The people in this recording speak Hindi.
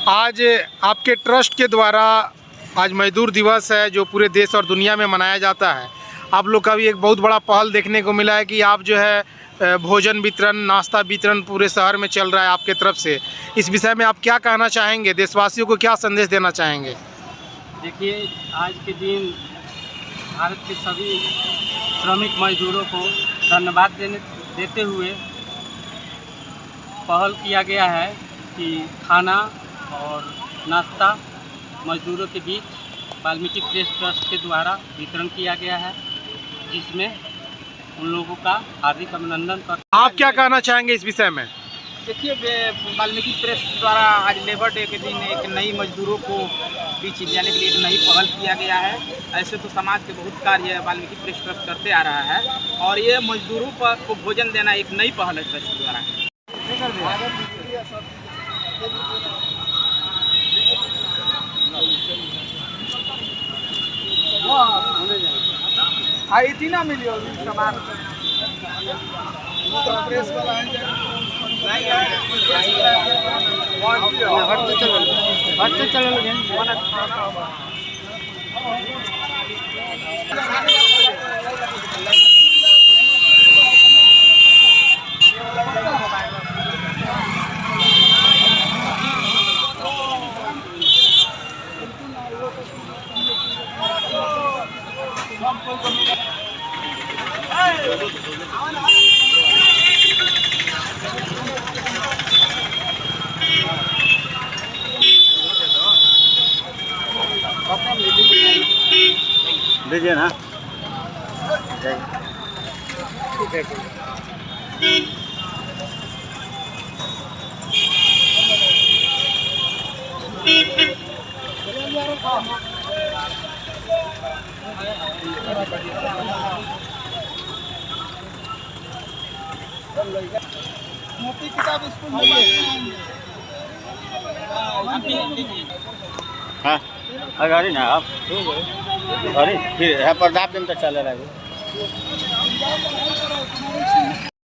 आज आपके ट्रस्ट के द्वारा आज मजदूर दिवस है जो पूरे देश और दुनिया में मनाया जाता है। आप लोग का भी एक बहुत बड़ा पहल देखने को मिला है कि आप जो है भोजन वितरण, नाश्ता वितरण पूरे शहर में चल रहा है आपके तरफ से। इस विषय में आप क्या कहना चाहेंगे, देशवासियों को क्या संदेश देना चाहेंगे? देखिए, आज के दिन भारत के सभी श्रमिक मजदूरों को धन्यवाद देते हुए पहल किया गया है कि खाना और नाश्ता मजदूरों के बीच वाल्मीकि प्रेस ट्रस्ट के द्वारा वितरण किया गया है, जिसमें उन लोगों का हार्दिक अभिनंदन कर। आप क्या कहना चाहेंगे इस विषय में? देखिए, वाल्मीकि प्रेस द्वारा आज लेबर डे के दिन एक नई मजदूरों को बीच जाने के लिए एक नई पहल किया गया है। ऐसे तो समाज के बहुत कार्य वाल्मीकि प्रेस ट्रस्ट करते आ रहा है और ये मजदूरों को भोजन देना एक नई पहल है ट्रस्ट द्वारा। आई थी ना मिली सामान प्रेस वाला दीजिए ना। मोटी किताब स्कूल में हाँ, गाड़ी ना आप गाड़ी फिर है पर दाब दिन तक चले रहेगा।